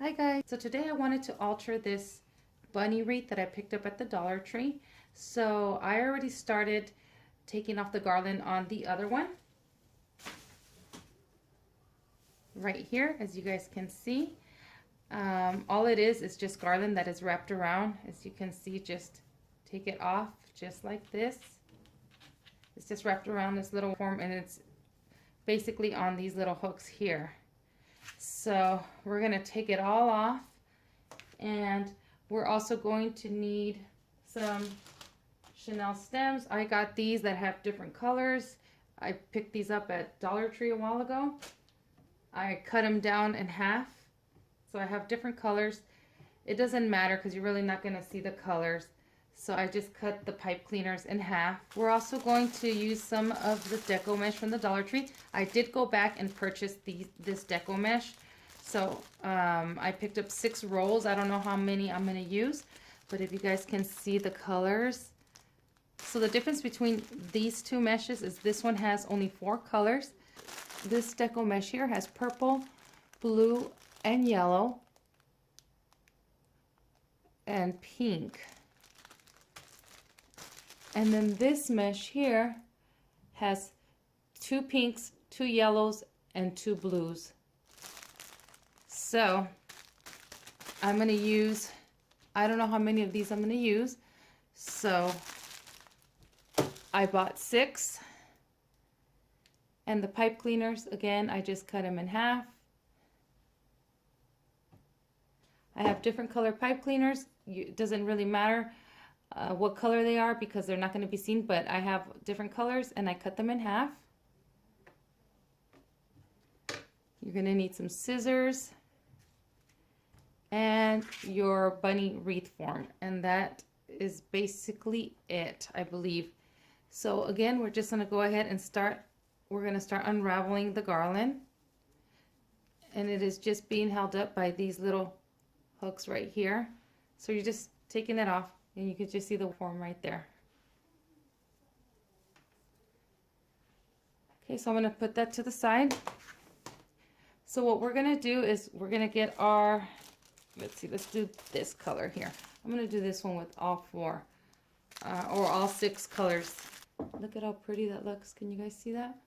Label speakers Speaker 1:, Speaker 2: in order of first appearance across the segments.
Speaker 1: Hi guys, so today I wanted to alter this bunny wreath that I picked up at the Dollar Tree. So I already started taking off the garland on the other one. Right here, as you guys can see. All it is just garland that is wrapped around. As you can see, just take it off just like this. It's just wrapped around this little form and it's basically on these little hooks here. So we're going to take it all off, and we're also going to need some Chanel stems. I got these that have different colors. I picked these up at Dollar Tree a while ago. I cut them down in half, so I have different colors. It doesn't matter because you're really not going to see the colors. So I just cut the pipe cleaners in half. We're also going to use some of the deco mesh from the Dollar Tree. I did go back and purchase this deco mesh. So I picked up 6 rolls. I don't know how many I'm going to use, but if you guys can see the colors. So the difference between these two meshes is this one has only 4 colors. This deco mesh here has purple, blue, and yellow, and pink. And then this mesh here has 2 pinks, 2 yellows, and 2 blues. So I'm going to use, I don't know how many of these I'm going to use. So I bought 6. And the pipe cleaners, again, I just cut them in half. I have different color pipe cleaners. It doesn't really matter what color they are because they're not going to be seen, but I have different colors and I cut them in half. You're going to need some scissors and your bunny wreath form, and that is basically it, I believe. So again, we're just going to go ahead and we're going to start unraveling the garland, and it is just being held up by these little hooks right here. So you're just taking it off, and you can just see the form right there. Okay, so I'm going to put that to the side. So what we're going to do is we're going to get our, let's do this color here. I'm going to do this one with all 4 or all 6 colors. Look at how pretty that looks. Can you guys see that?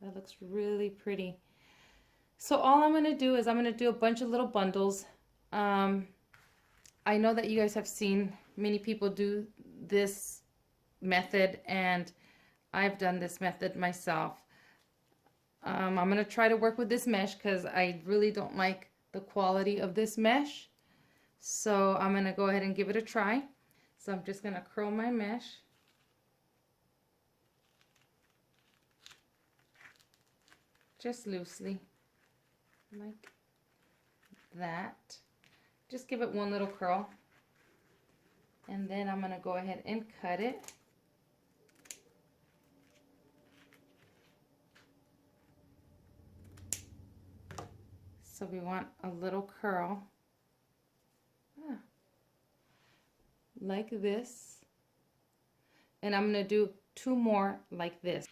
Speaker 1: That looks really pretty. So all I'm going to do is I'm going to do a bunch of little bundles. I know that you guys have seen many people do this method, and I've done this method myself. I'm going to try to work with this mesh because I really don't like the quality of this mesh. So I'm going to go ahead and give it a try. So I'm just going to curl my mesh. Just loosely, like that. Just give it one little curl, and then I'm going to go ahead and cut it. So we want a little curl, like this, and I'm going to do 2 more like this.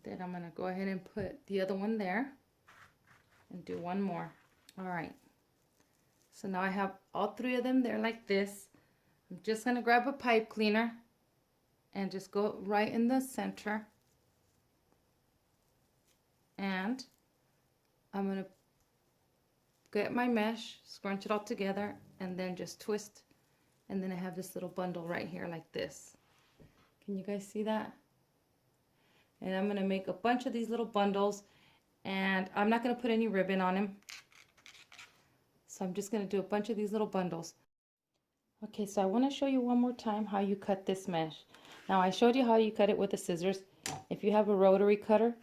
Speaker 1: Then I'm going to go ahead and put the other one there and do 1 more. All right. So now I have all 3 of them there like this. I'm just going to grab a pipe cleaner and just go right in the center. And I'm going to get my mesh, scrunch it all together, and then just twist. And then I have this little bundle right here like this. Can you guys see that? And I'm going to make a bunch of these little bundles, and I'm not going to put any ribbon on them. So So I'm just going to do a bunch of these little bundles. Okay, so I want to show you one more time how you cut this mesh. Now I showed you how you cut it with the scissors. If you have a rotary cutter,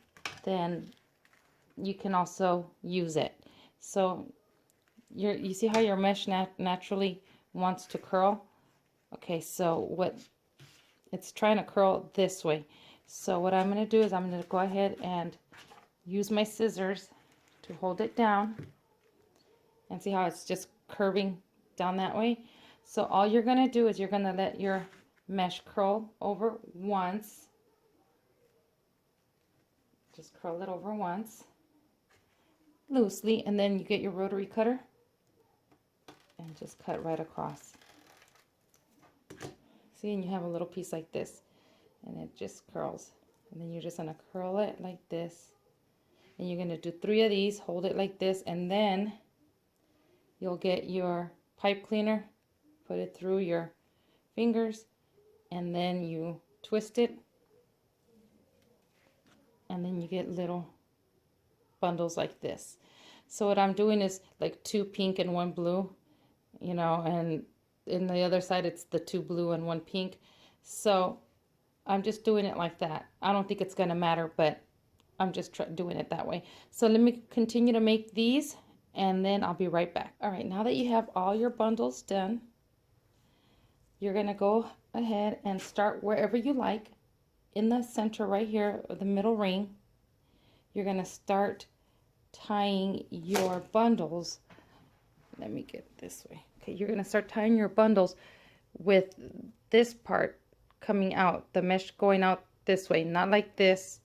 Speaker 1: then you can also use it. So you see how your mesh naturally wants to curl? Okay, so what it's trying to curl this way. So what I'm going to do is I'm going to go ahead and use my scissors to hold it down. And see how it's just curving down that way? So all you're going to do is you're going to let your mesh curl over once. Just curl it over once loosely, and then you get your rotary cutter and just cut right across. See, and you have a little piece like this, and it just curls. And then you're just going to curl it like this, and you're going to do 3 of these, hold it like this, and then you'll get your pipe cleaner, put it through your fingers, and then you twist it, and then you get little bundles like this. So what I'm doing is like 2 pink and 1 blue, you know, and in the other side it's the 2 blue and 1 pink. So I'm just doing it like that. I don't think it's going to matter, but I'm just doing it that way. So let me continue to make these, and then I'll be right back. All right, now that you have all your bundles done, you're going to go ahead and start wherever you like. In the center right here, the middle ring, you're going to start tying your bundles. Let me get this way. Okay, you're going to start tying your bundles with this part coming out, the mesh going out this way, not like this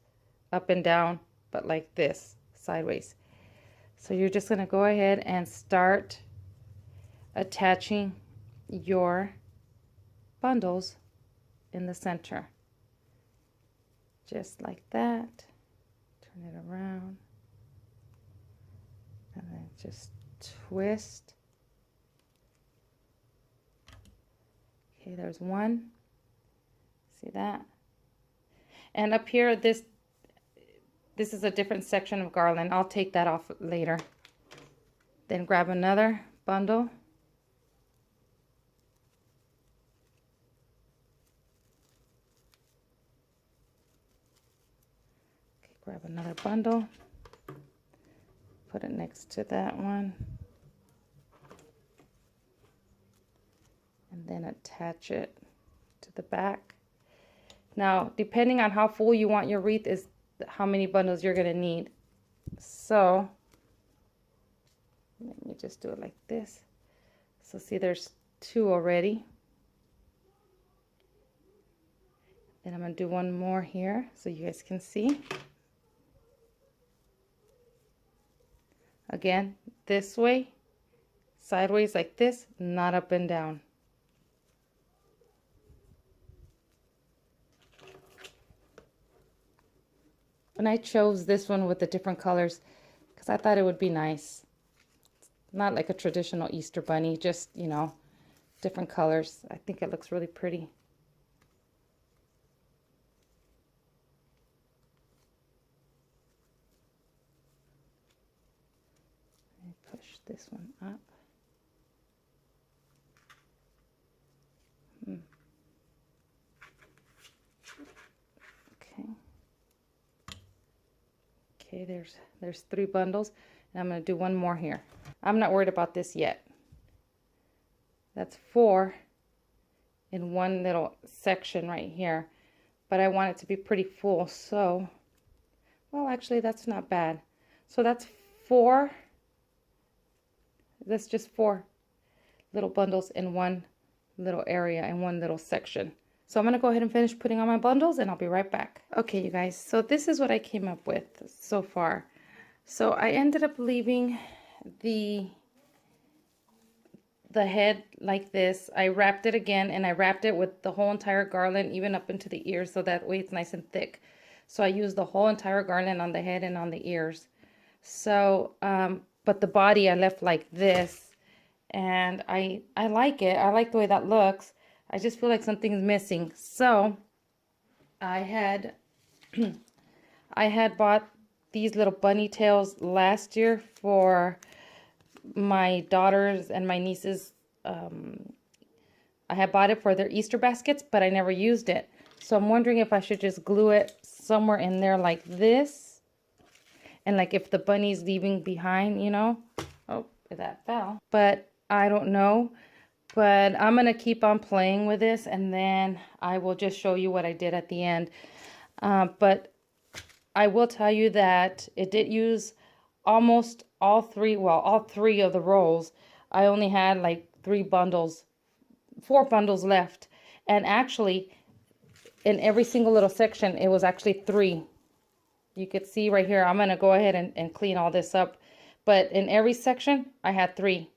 Speaker 1: up and down, but like this sideways. So you're just going to go ahead and start attaching your bundles in the center, just like that. Turn it around, and then just twist. Okay, there's one. See that? And up here, this is a different section of garland. I'll take that off later. Then grab another bundle. Okay, grab another bundle. Put it next to that one. And then attach it to the back. Now, depending on how full you want your wreath is how many bundles you're going to need. So, let me just do it like this. So see, there's 2 already. Then I'm going to do 1 more here so you guys can see. Again, this way, sideways like this, not up and down. And I chose this one with the different colors because I thought it would be nice. Not like a traditional Easter bunny, just, you know, different colors. I think it looks really pretty. Push this one up. Okay. Okay, there's 3 bundles, and I'm going to do 1 more here. I'm not worried about this yet. That's 4 in one little section right here, but I want it to be pretty full. So, well, actually, that's not bad. So that's 4. That's just 4 little bundles in one little area, in one little section. So I'm going to go ahead and finish putting on my bundles, and I'll be right back. Okay, you guys, so this is what I came up with so far. So I ended up leaving the head like this. I wrapped it again, and I wrapped it with the whole entire garland, even up into the ears, so that way it's nice and thick. So I used the whole entire garland on the head and on the ears. So, but the body I left like this, and I like it. I like the way that looks. I just feel like something's missing. So I had I had bought these little bunny tails last year for my daughters and my nieces, I had bought it for their Easter baskets, but I never used it. So I'm wondering if I should just glue it somewhere in there like this. And like if the bunny's leaving behind, you know. Oh, that fell. But I don't know. But I'm going to keep on playing with this, and then I will just show you what I did at the end. But I will tell you that it did use almost all three of the rolls. I only had like 4 bundles left. And actually, in every single little section, it was actually 3. You could see right here, I'm going to go ahead and clean all this up. But in every section, I had 3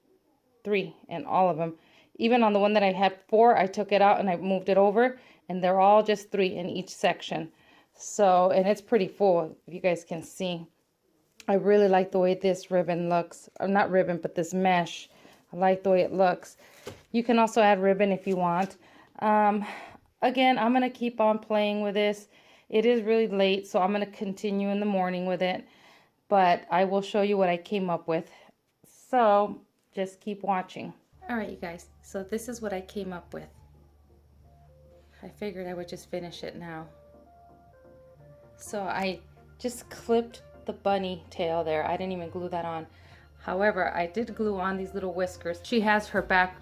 Speaker 1: in all of them. Even on the one that I had 4, I took it out and I moved it over, and they're all just 3 in each section. So, and it's pretty full, if you guys can see. I really like the way this ribbon looks. Or not ribbon, but this mesh. I like the way it looks. You can also add ribbon if you want. Again, I'm going to keep on playing with this. It is really late, so I'm going to continue in the morning with it. But I will show you what I came up with. So, just keep watching. Alright, you guys, so this is what I came up with. I figured I would just finish it now. So I just clipped the bunny tail there. I didn't even glue that on. However, I did glue on these little whiskers. She has her back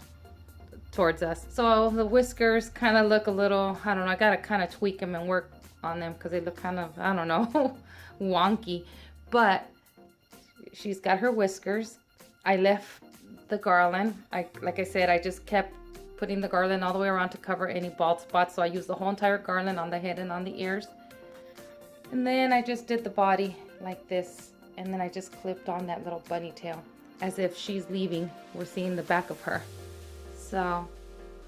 Speaker 1: towards us. So the whiskers kind of look a little, I don't know, I gotta kind of tweak them and work on them because they look kind of, I don't know, wonky. But she's got her whiskers. I left the garland. Like I said, I just kept putting the garland all the way around to cover any bald spots. So I used the whole entire garland on the head and on the ears. And then I just did the body like this. And then I just clipped on that little bunny tail as if she's leaving. We're seeing the back of her. So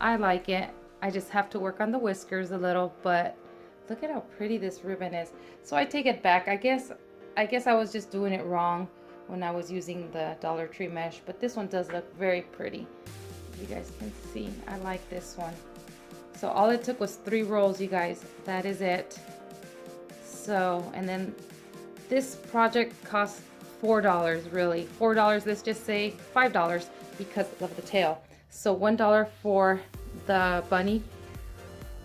Speaker 1: I like it. I just have to work on the whiskers a little, but look at how pretty this ribbon is. So I take it back. I guess I was just doing it wrong when I was using the Dollar Tree mesh, but this one does look very pretty. You guys can see, I like this one. So all it took was 3 rolls, you guys. That is it. So, and then this project cost $4, really. $4, let's just say $5 because of the tail. So $1 for the bunny,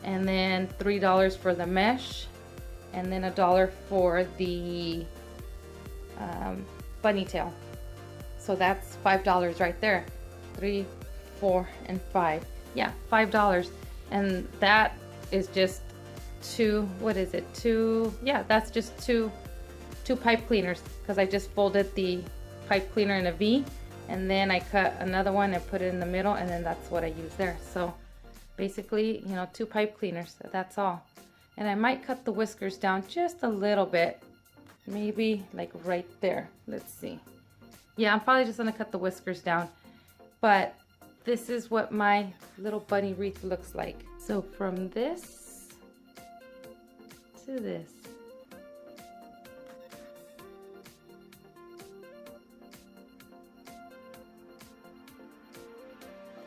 Speaker 1: and then $3 for the mesh, and then $1 for the bunny tail. So that's $5 right there. 3, 4, and 5. Yeah, $5. And that is just 2, what is it? 2, yeah, that's just two pipe cleaners, because I just folded the pipe cleaner in a V, and then I cut another one and put it in the middle, and then that's what I use there. So basically, you know, 2 pipe cleaners, that's all. And I might cut the whiskers down just a little bit. Maybe like right there. Let's see. Yeah, I'm probably just gonna cut the whiskers down. But this is what my little bunny wreath looks like. So from this to this.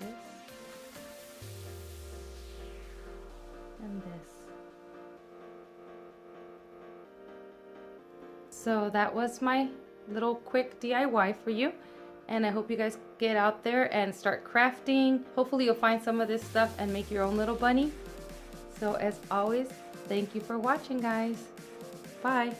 Speaker 1: This and this. So that was my little quick DIY for you, and I hope you guys get out there and start crafting. Hopefully you'll find some of this stuff and make your own little bunny. So as always, thank you for watching, guys. Bye.